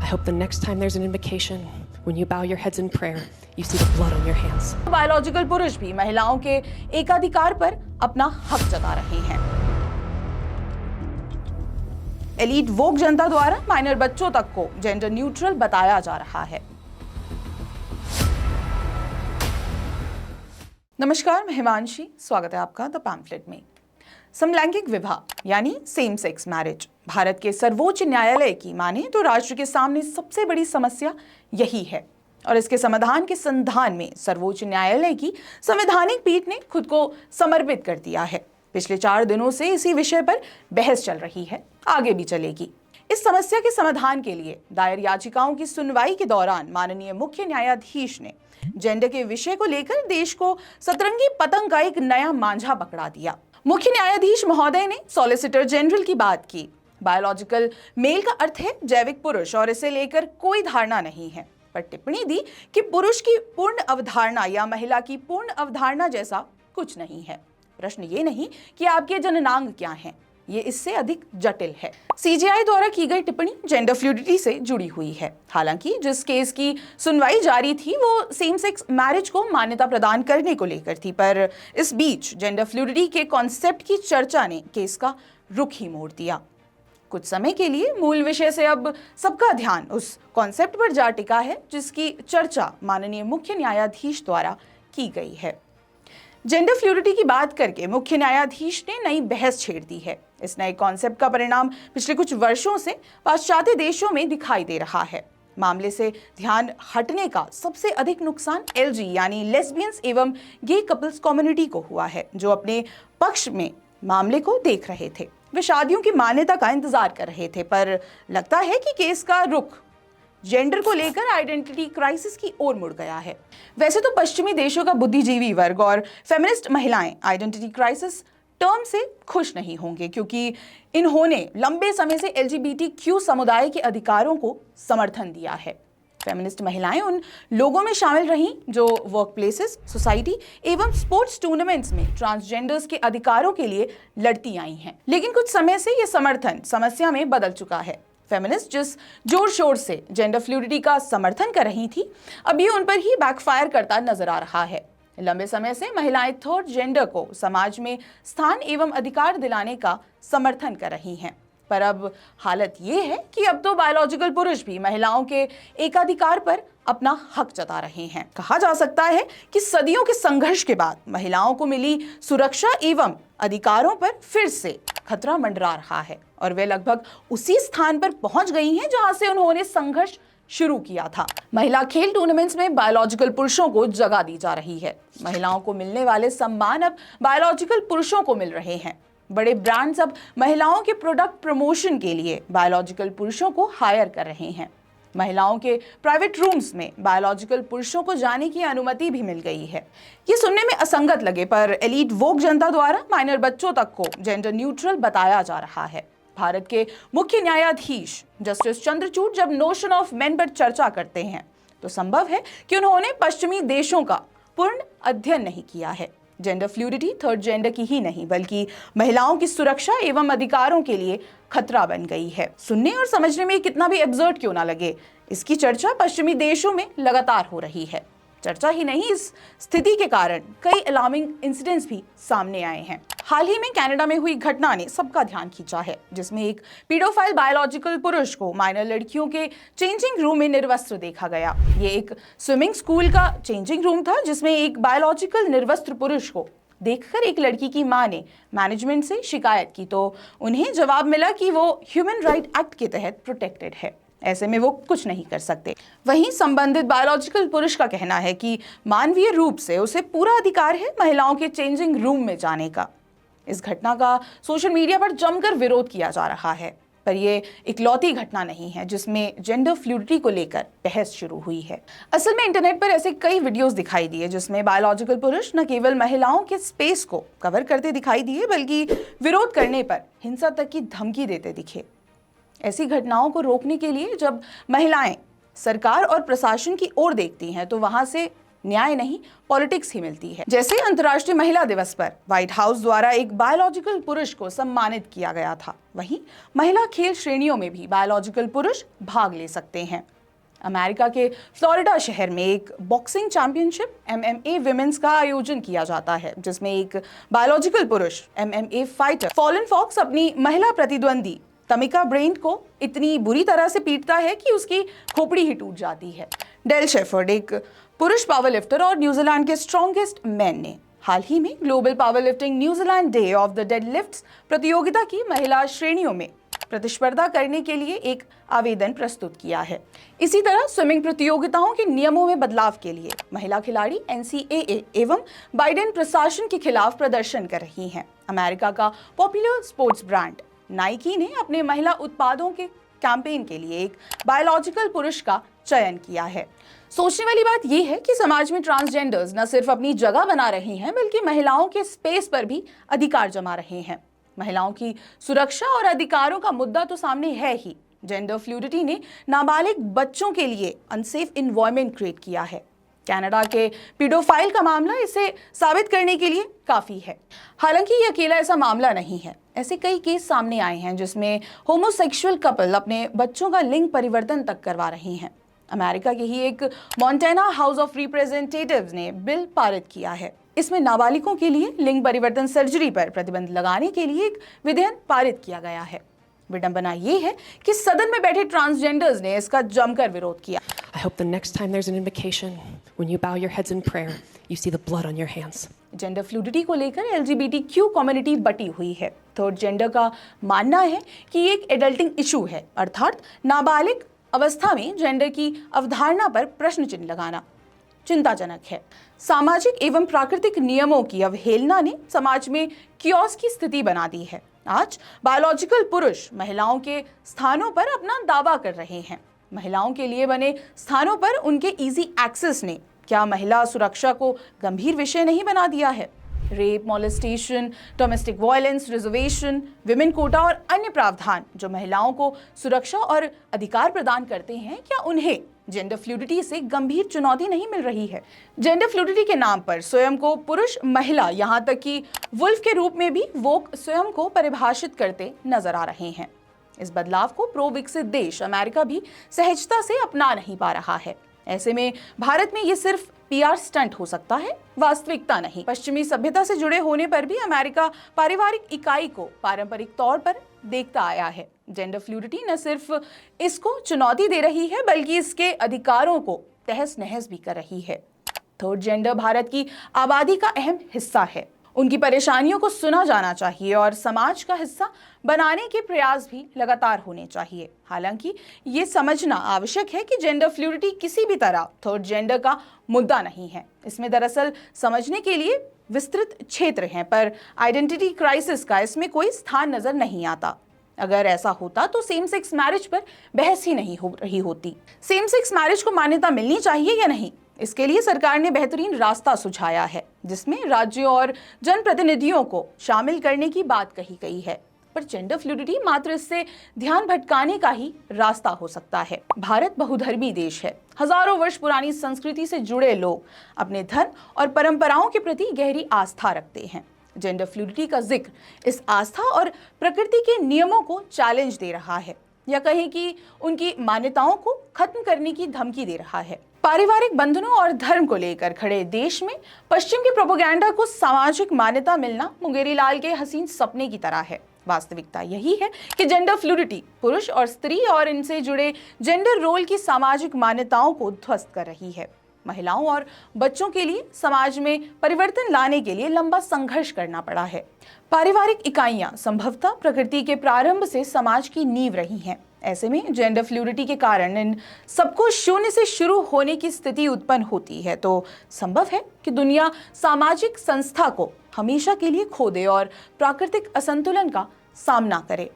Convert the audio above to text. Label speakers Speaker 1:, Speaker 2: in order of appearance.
Speaker 1: I hope the next time there's an invocation, when you bow your heads in prayer, you see the blood on your hands.
Speaker 2: Biological पुरुष भी महिलाओं के एकाधिकार पर अपना हक जता रहे हैं। एलीट वोक जनता द्वारा माइनर बच्चों तक को जेंडर न्यूट्रल बताया जा रहा है। नमस्कार, मैं हिमांशी, स्वागत है आपका द पैम्फलेट में। समलैंगिक विवाह यानी सेम सेक्स मैरिज भारत के सर्वोच्च न्यायालय की माने तो राष्ट्र के सामने सबसे बड़ी समस्या यही है और इसके समाधान के संधान में सर्वोच्च न्यायालय की संवैधानिक पीठ ने खुद को समर्पित कर दिया है। पिछले 4 दिनों से इसी विषय पर बहस चल रही है, आगे भी चलेगी। इस समस्या के समाधान के लिए दायर याचिकाओं की सुनवाई के दौरान माननीय मुख्य न्यायाधीश ने जेंडर के विषय को लेकर देश को सतरंगी पतंग का एक नया मांझा पकड़ा दिया। मुख्य न्यायाधीश महोदय ने सॉलिसिटर जनरल की बात की। बायोलॉजिकल मेल का अर्थ है जैविक पुरुष और इसे लेकर कोई धारणा नहीं है, पर टिप्पणी दी कि पुरुष की पूर्ण अवधारणा या महिला की पूर्ण अवधारणा जैसा कुछ नहीं है। प्रश्न ये नहीं कि आपके जननांग क्या हैं, ये इससे अधिक जटिल है। सीजेआई द्वारा की गई टिप्पणी जेंडर फ्लूइडिटी से जुड़ी हुई है। हालांकि जिस केस की सुनवाई जारी थी वो सेम सेक्स मैरिज को मान्यता प्रदान करने को लेकर थी, पर इस बीच जेंडर फ्लूइडिटी के कॉन्सेप्ट की चर्चा ने केस का रुख ही मोड़ दिया। कुछ समय के लिए मूल विषय से अब सबका ध्यान उस कॉन्सेप्ट पर जा टिका है जिसकी चर्चा माननीय मुख्य न्यायाधीश द्वारा की गई है। जेंडर फ्लूइडिटी की बात करके मुख्य न्यायाधीश ने नई बहस छेड़ दी है। इस नए कॉन्सेप्ट का परिणाम पिछले कुछ वर्षों से पाश्चात्य देशों में दिखाई दे रहा है। मामले से ध्यान हटने का सबसे अधिक नुकसान एलजी यानी लेस्बियंस एवं गे कपल्स कम्युनिटी को हुआ है, जो अपने पक्ष में मामले को देख रहे थे। वे शादियों की मान्यता का इंतजार कर रहे थे, पर लगता है कि केस का रुख जेंडर को लेकर आइडेंटिटी क्राइसिस की ओर मुड़ गया है। वैसे तो पश्चिमी देशों का बुद्धिजीवी वर्ग और फेमिनिस्ट महिलाएं आइडेंटिटी क्राइसिस टर्म से खुश नहीं होंगे, क्योंकि इन्होंने लंबे समय से LGBTQ समुदाय के अधिकारों को समर्थन दिया है। फेमिनिस्ट महिलाएं उन लोगों में शामिल रहीं जो वर्क प्लेसेस, सोसाइटी एवं स्पोर्ट्स टूर्नामेंट्स में ट्रांसजेंडर्स के अधिकारों के लिए लड़ती आई हैं। लेकिन कुछ समय से यह समर्थन समस्या में बदल चुका है। फेमिनिस्ट जिस जोर शोर से जेंडर फ्लूइडिटी का समर्थन कर रही थी, अब ये उन पर ही बैकफायर करता नजर आ रहा है। लंबे समय से महिलाएं थर्ड जेंडर को समाज में स्थान एवं अधिकार दिलाने का समर्थन कर रही हैं, पर अब हालत ये है कि अब तो बायोलॉजिकल पुरुष भी महिलाओं के एकाधिकार पर अपना हक जता रहे हैं। कहा जा सकता है कि सदियों के संघर्ष के बाद महिलाओं को मिली सुरक्षा एवं अधिकारों पर फिर से खतरा मंडरा रहा है और वे लगभग उसी स्थान पर पहुंच गई हैं जहां से उन्होंने संघर्ष शुरू किया था। महिला खेल टूर्नामेंट्स में बायोलॉजिकल पुरुषों को जगह दी जा रही है। महिलाओं को मिलने वाले सम्मान अब बायोलॉजिकल पुरुषों को मिल रहे हैं। बड़े ब्रांड्स अब महिलाओं के प्रोडक्ट प्रमोशन के लिए बायोलॉजिकल पुरुषों को हायर कर रहे हैं। महिलाओं के प्राइवेट रूम्स में बायोलॉजिकल पुरुषों को जाने की अनुमति भी मिल गई है। ये सुनने में असंगत लगे, पर एलीट वोक जनता द्वारा माइनर बच्चों तक को जेंडर न्यूट्रल बताया जा रहा है। भारत के मुख्य न्यायाधीश जस्टिस चंद्रचूड़ जब नोशन ऑफ मेन पर चर्चा करते हैं तो संभव है कि उन्होंने पश्चिमी देशों का पूर्ण अध्ययन नहीं किया है। जेंडर फ्लूइडिटी थर्ड जेंडर की ही नहीं बल्कि महिलाओं की सुरक्षा एवं अधिकारों के लिए खतरा बन गई है। सुनने और समझने में कितना भी एब्सर्ड क्यों ना लगे, इसकी चर्चा पश्चिमी देशों में लगातार हो रही है। चर्चा ही नहीं, इस स्थिति के कारण कई अलार्मिंग इंसिडेंट्स भी सामने आए हैं। हाल ही में कनाडा में हुई घटना ने सबका ध्यान खींचा है, जिसमें एक पीडोफाइल बायोलॉजिकल पुरुष को माइनर लड़कियों के चेंजिंग रूम में निर्वस्त्र देखा गया। ये एक स्विमिंग स्कूल का चेंजिंग रूम था जिसमें एक बायोलॉजिकल निर्वस्त्र पुरुष को देखकर एक लड़की की मां ने मैनेजमेंट से शिकायत की, तो उन्हें जवाब मिला कि वो ह्यूमन राइट एक्ट के तहत प्रोटेक्टेड है, ऐसे में वो कुछ नहीं कर सकते। वहीं संबंधित बायोलॉजिकल पुरुष का कहना है कि मानवीय रूप से उसे पूरा अधिकार है महिलाओं के चेंजिंग रूम में जाने का। इस घटना का सोशल मीडिया पर जमकर विरोध किया जा रहा है, पर यह इकलौती घटना नहीं है जिसमें जेंडर फ्लूइडिटी को लेकर बहस शुरू हुई है। असल में इंटरनेट पर ऐसे कई वीडियोस दिखाई दिए जिसमें बायोलॉजिकल पुरुष न केवल महिलाओं के स्पेस को कवर करते दिखाई दिए बल्कि विरोध करने पर हिंसा तक की धमकी देते दिखे। ऐसी घटनाओं को रोकने के लिए जब महिलाएं सरकार और प्रशासन की ओर देखती हैं तो वहां से न्याय नहीं, पॉलिटिक्स ही मिलती है। जैसे अंतर्राष्ट्रीय महिला दिवस पर व्हाइट हाउस द्वारा एक बायोलॉजिकल पुरुष को सम्मानित किया गया था, वहीं महिला खेल श्रेणियों में भी बायोलॉजिकल पुरुष भाग ले सकते हैं। अमेरिका के फ्लोरिडा शहर में एक बॉक्सिंग चैंपियनशिप MMA विमेंस का आयोजन किया जाता है, जिसमें एक बायोलॉजिकल पुरुष MMA फाइटर फॉलन फॉक्स अपनी महिला प्रतिद्वंदी तमिका ब्रेंट को इतनी बुरी तरह से पीटता है कि उसकी खोपड़ी ही टूट जाती है। डेल शेफर्ड एक पुरुष पावरलिफ्टर और न्यूजीलैंड के स्ट्रॉन्गेस्ट मैन ने हाल ही में global powerlifting New Zealand day of the deadlifts प्रतियोगिता की महिला श्रेणियों में प्रतिस्पर्धा करने के लिए एक आवेदन प्रस्तुत किया है। इसी तरह स्विमिंग प्रतियोगिताओं के नियमों में बदलाव के लिए महिला खिलाड़ी NCAA एवं बाइडेन प्रशासन के खिलाफ प्रदर्शन कर रही हैं। अमेरिका का पॉपुलर स्पोर्ट्स ब्रांड नाइकी ने अपने महिला उत्पादों के कैंपेन के लिए एक बायोलॉजिकल पुरुष का चयन किया है। सोचने वाली बात यह है कि समाज में ट्रांसजेंडर्स न सिर्फ अपनी जगह बना रहे हैं, बल्कि महिलाओं के स्पेस पर भी अधिकार जमा रहे हैं। महिलाओं की सुरक्षा और अधिकारों का मुद्दा तो सामने है ही, जेंडर फ्लूइडिटी ने नाबालिग बच्चों के लिए अनसेफ इन्वायरमेंट क्रिएट किया है। कनाडा के पीडोफाइल का मामला इसे साबित करने के लिए काफी है। हालांकि ये अकेला ऐसा मामला नहीं है, ऐसे कई केस सामने आए हैं जिसमें होमोसेक्सुअल कपल अपने बच्चों का लिंग परिवर्तन तक करवा रहे हैं। अमेरिका के ही एक मोंटाना हाउस ऑफ रिप्रेजेंटेटिव्स ने बिल पारित किया है। इसमें नाबालिगों के लिए लिंग परिवर्तन सर्जरी पर प्रतिबंध लगाने के लिए एक विधेयक पारित किया गया है। विडंबना ये है कि सदन में बैठे ट्रांसजेंडर्स ने इसका जमकर विरोध किया।
Speaker 1: I hope the next time there's an invocation, when you bow your heads in prayer, you see the blood on your hands.
Speaker 2: Gender fluidity को लेकर LGBTQ कम्युनिटी बटी हुई है। थर्ड जेंडर का मानना है कि ये एक एडल्टिंग इशू है, अर्थात नाबालिग अवस्था में जेंडर की अवधारणा पर प्रश्न चिन्ह लगाना चिंताजनक है। सामाजिक एवं प्राकृतिक नियमों की अवहेलना ने समाज में कियोस की स्थिति बना दी है। आज बायोलॉजिकल पुरुष महिलाओं के स्थानों पर अपना दावा कर रहे हैं। महिलाओं के लिए बने स्थानों पर उनके इजी एक्सेस ने क्या महिला सुरक्षा को गंभीर विषय नहीं बना दिया है? Rape, molestation, domestic violence, reservation, women quota और अन्य प्रावधान जो महिलाओं को सुरक्षा और अधिकार प्रदान करते हैं, क्या उन्हें जेंडर फ्लूइडिटी से गंभीर चुनौती नहीं मिल रही है? जेंडर फ्लूइडिटी के नाम पर स्वयं को पुरुष, महिला, यहाँ तक कि वुल्फ के रूप में भी वोक स्वयं को परिभाषित करते नजर आ रहे हैं। इस बदलाव को प्रो विकसित देश अमेरिका भी सहजता से अपना नहीं पा रहा है। ऐसे में भारत में ये सिर्फ PR स्टंट हो सकता है, वास्तविकता नहीं। पश्चिमी सभ्यता से जुड़े होने पर भी अमेरिका पारिवारिक इकाई को पारंपरिक तौर पर देखता आया है। जेंडर फ्लूइडिटी न सिर्फ इसको चुनौती दे रही है, बल्कि इसके अधिकारों को तहस नहस भी कर रही है। थर्ड जेंडर भारत की आबादी का अहम हिस्सा है। उनकी परेशानियों को सुना जाना चाहिए और समाज का हिस्सा बनाने के प्रयास भी लगातार होने चाहिए। हालांकि ये समझना आवश्यक है कि जेंडर फ्लूइडिटी किसी भी तरह थर्ड जेंडर का मुद्दा नहीं है। इसमें दरअसल समझने के लिए विस्तृत क्षेत्र हैं, पर आइडेंटिटी क्राइसिस का इसमें कोई स्थान नजर नहीं आता। अगर ऐसा होता तो सेम सेक्स मैरिज पर बहस ही नहीं हो रही होती। सेम सेक्स मैरिज को मान्यता मिलनी चाहिए या नहीं, इसके लिए सरकार ने बेहतरीन रास्ता सुझाया है, जिसमें राज्यों और जनप्रतिनिधियों को शामिल करने की बात कही गई है। पर जेंडर फ्लूइडिटी मात्र इससे ध्यान भटकाने का ही रास्ता हो सकता है। भारत बहुधर्मी देश है। हजारों वर्ष पुरानी संस्कृति से जुड़े लोग अपने धर्म और परंपराओं के प्रति गहरी आस्था रखते हैं। जेंडर फ्लूइडिटी का जिक्र इस आस्था और प्रकृति के नियमों को चैलेंज दे रहा है, या कहें कि उनकी मान्यताओं को खत्म करने की धमकी दे रहा है। पारिवारिक बंधनों और धर्म को लेकर खड़े देश में पश्चिम के प्रोपेगेंडा को सामाजिक मान्यता मिलना मुंगेरी लाल के हसीन सपने की तरह है। वास्तविकता यही है कि जेंडर फ्लूइडिटी पुरुष और स्त्री और इनसे जुड़े जेंडर रोल की सामाजिक मान्यताओं को ध्वस्त कर रही है। महिलाओं और बच्चों के लिए समाज में परिवर्तन लाने के लिए लंबा संघर्ष करना पड़ा है। पारिवारिक इकाइयां संभवतः प्रकृति के प्रारंभ से समाज की नींव रही हैं। ऐसे में जेंडर फ्लूइडिटी के कारण इन सबको शून्य से शुरू होने की स्थिति उत्पन्न होती है, तो संभव है कि दुनिया सामाजिक संस्था को हमेशा के लिए खो दे और प्राकृतिक असंतुलन का सामना करे।